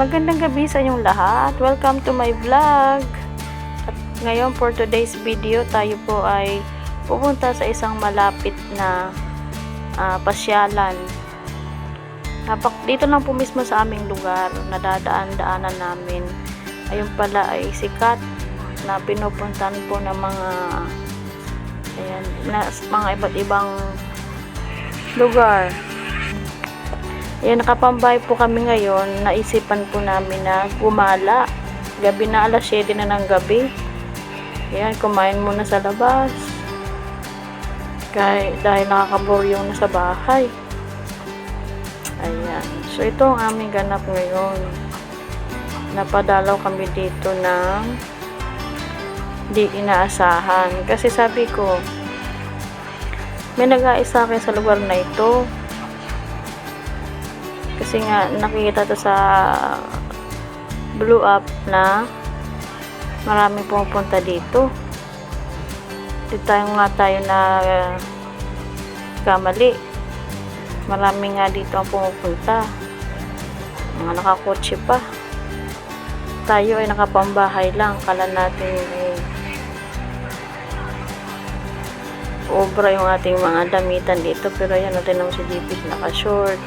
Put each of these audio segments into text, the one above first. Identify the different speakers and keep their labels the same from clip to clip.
Speaker 1: Magandang gabi sa inyong lahat. Welcome to my vlog. At ngayon for today's video, tayo po ay pupunta sa isang malapit na pasyalan. Dito lang po mismo sa aming lugar, nadadaan-daanan namin. Ayun pala ay sikat na pinupuntahan po ng mga iba't ibang lugar. Ayan, nakapambay po kami ngayon. Naisipan po namin na gumala. Gabi na, alas 7 na ng gabi. Ayan, kumain muna sa labas. Dahil nakakabor yung nasa bahay. Ayan. So, ito ang aming ganap ngayon. Napadalaw kami dito ng di inaasahan. Kasi sabi ko, may nag-aayos sa akin sa lugar na ito. Kasi nga, nakikita to sa Blue Up na maraming pumupunta dito. Dito tayo na kamali. Marami nga dito ang pumupunta. Mga nakakotse pa. Tayo ay nakapambahay lang. Kala natin obra yung ating mga damitan dito. Pero yan, natin naman si JP naka-short.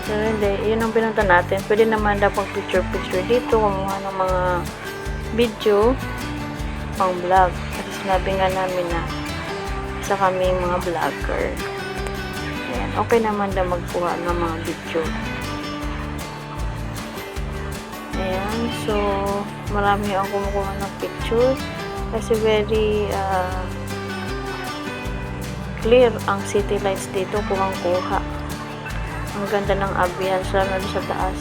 Speaker 1: Pero hindi, yun ang pinunta natin. Pwede naman daw pag picture dito, kumuha ng mga video pang vlog. Kasi sinabi nga namin na isa kami mga vlogger. Ayan, okay naman daw magkuha ng mga video. Ayan, so marami ang kumukuha ng picture kasi very clear ang city lights dito, kuha. Ang ganda ng ambience na sa taas.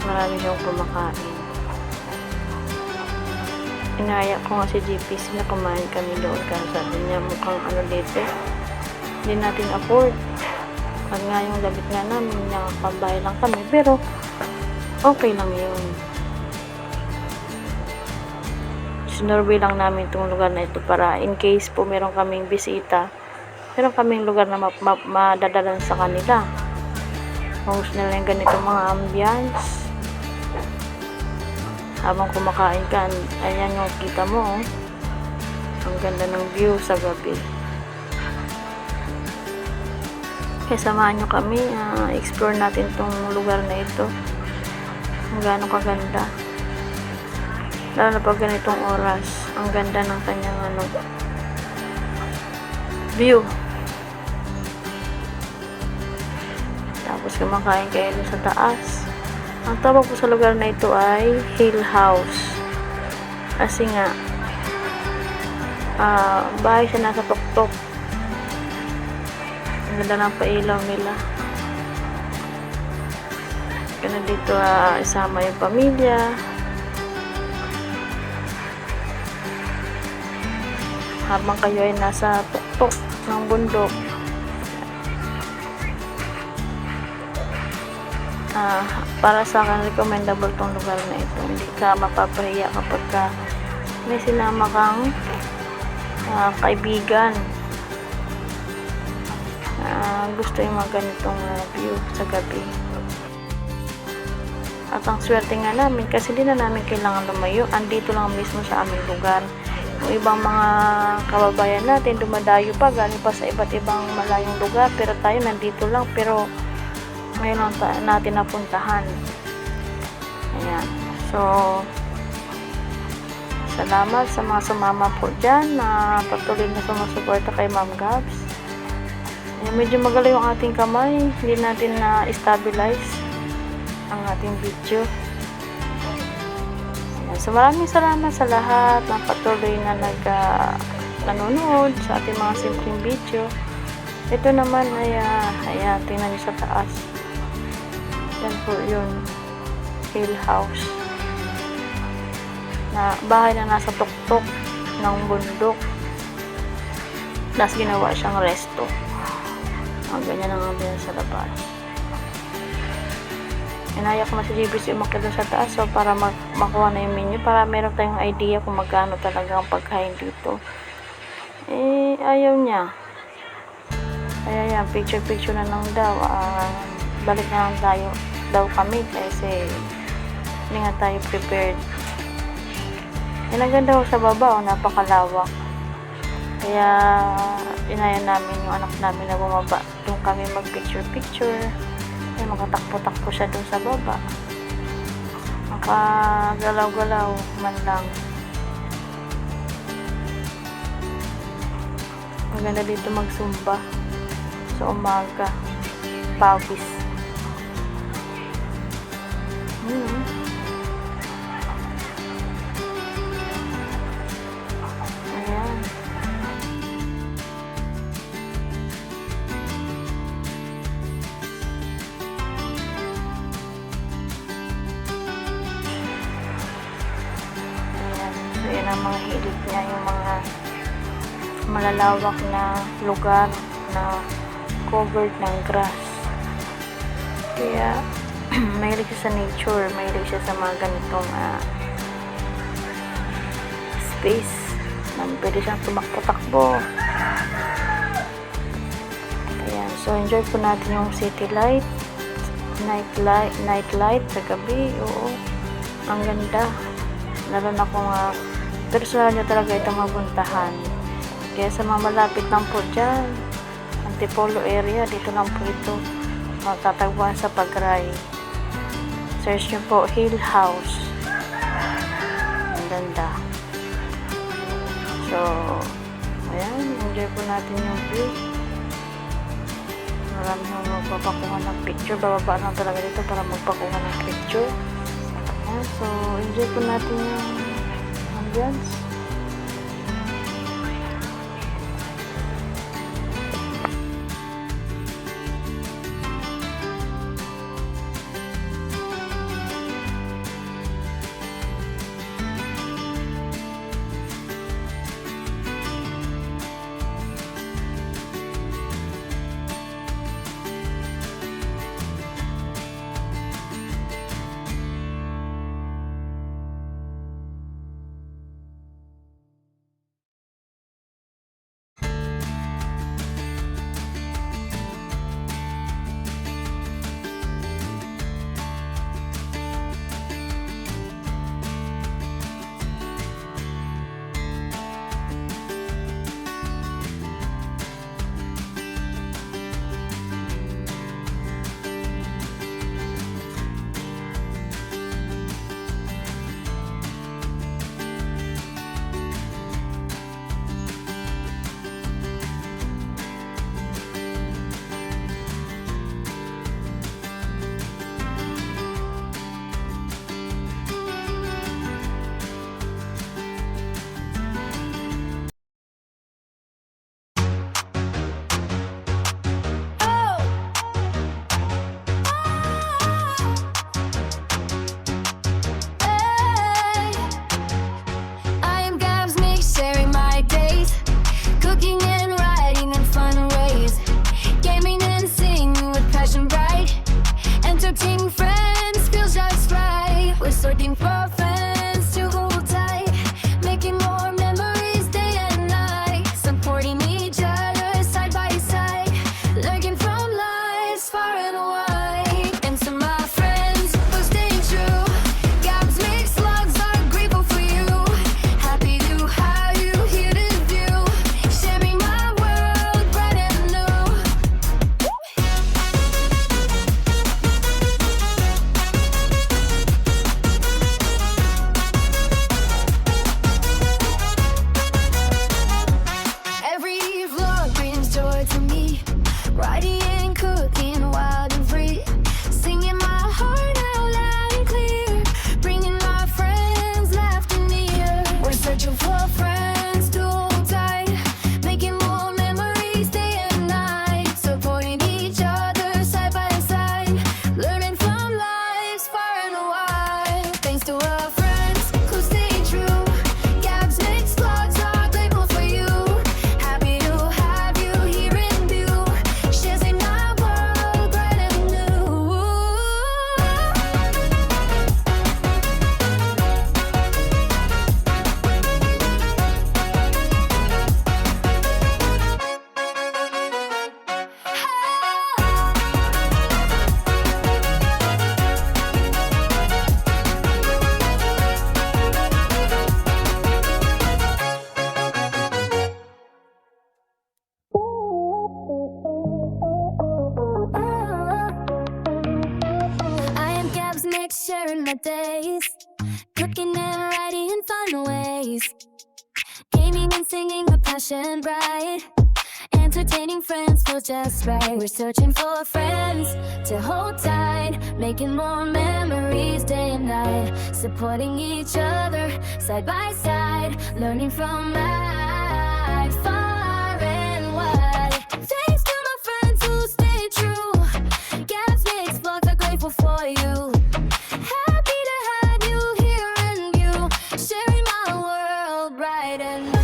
Speaker 1: Marami siyang kumakain. Inaya ko nga si GP na kumain kami doon kasi sabi niya mukhang dito. Hindi natin afford. Pag nga yung gamit nga namin, nakapambahay lang kami. Pero, okay lang yun. Sinurvey lang namin itong lugar na ito para in case po meron kaming bisita, meron kaming lugar na madadalan sa kanila. Kung gusto nila yung ganitong mga ambience habang kumakain ka, ayan yung kita mo, ang ganda ng view sa gabi. Kaya samahan nyo kami, explore natin tong lugar na ito, ang gano'ng kaganda, lalo na pag ganitong oras. Ang ganda ng kanyang view. Tapos kumakain kayo dun sa taas. Ang tawag po sa lugar na ito ay Hill House. Kasi nga, bahay siya nasa tuktok. Ang ganda ng pailaw nila. Kaya dito isama yung pamilya. Habang kayo ay nasa tuktok ng bundok. Para sa akin, recommendable tong lugar na ito. Hindi ka mapapahiya kapag may sinama kang kaibigan. Gusto yung mga ganitong view sa gabi. At ang swerte nga namin kasi di na namin kailangan lumayo. Andito lang mismo sa aming lugar. Yung ibang mga kababayan natin dumadayo pa, galing pa sa iba't ibang malayong lugar, pero tayo nandito lang, pero ngayon lang natin napuntahan. Ayan, so salamat sa mga sumama po dyan na patuloy na sumusuporta kay Ma'am Gabs. Medyo magalaw yung ating kamay, hindi natin na-stabilize ang ating video. So maraming salamat sa lahat ng patuloy na nanonood sa ating mga simpleng video. Ito naman ay tingnan nyo sa taas. Yan po yun, Hill House na bahay na nasa tuktok ng bundok. Tapos ginawa siyang resto. Ang ganyan ang ambiance sa labas. Inaya ko na si JBC umakyat doon sa taas, so para makuha na yung menu, para meron tayong idea kung magkano talaga ang pagkain dito. Ayaw niya. Kaya yan, picture na lang daw. balik na lang tayo daw kami kasi hindi nga tayo prepared. Yan ang ganda sa baba, napakalawak. Kaya inaya namin yung anak namin na bumaba. Doon kami mag picture. Ay, makatakbo-takbo siya doon sa baba. Makagalaw-galaw man lang. Maganda dito magsumba sa umaga. Pawis. Ayan. So, yan ang mga hilig niya, yung mga malalawak na lugar na covered ng grass. Kaya mahilig siya sa nature, mahilig siya sa mga ganitong space na pwede siyang tumakbo-takbo. Ayan, so enjoy po natin yung city light, night light sa gabi. Oo, ang ganda. Lalo na kung personal nyo talaga itong mapuntahan. Kaya sa mga malapit lang po dyan, Antipolo area, dito lang po ito matatagpuan sa Pagray. Search nyo po Hill House. Ang ganda. So ayan, enjoy po natin yung view. Marami nang magpapakuha ng picture. Bababa lang talaga dito para magpakuha ng picture. Ayan, so enjoy po natin yung ambience.
Speaker 2: cooking and writing in fun ways, gaming and singing with passion bright, entertaining friends feels just right. We're searching for friends to hold tight, making more memories day and night, supporting each other side by side, learning from life far and wide. Thanks to my friends who stay true, gaps makes vlogs are grateful for you. Happy to have you here and you, sharing my world bright and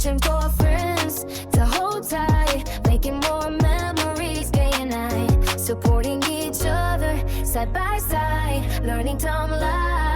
Speaker 2: searching for friends to hold tight, making more memories day and night, supporting each other side by side, learning to life.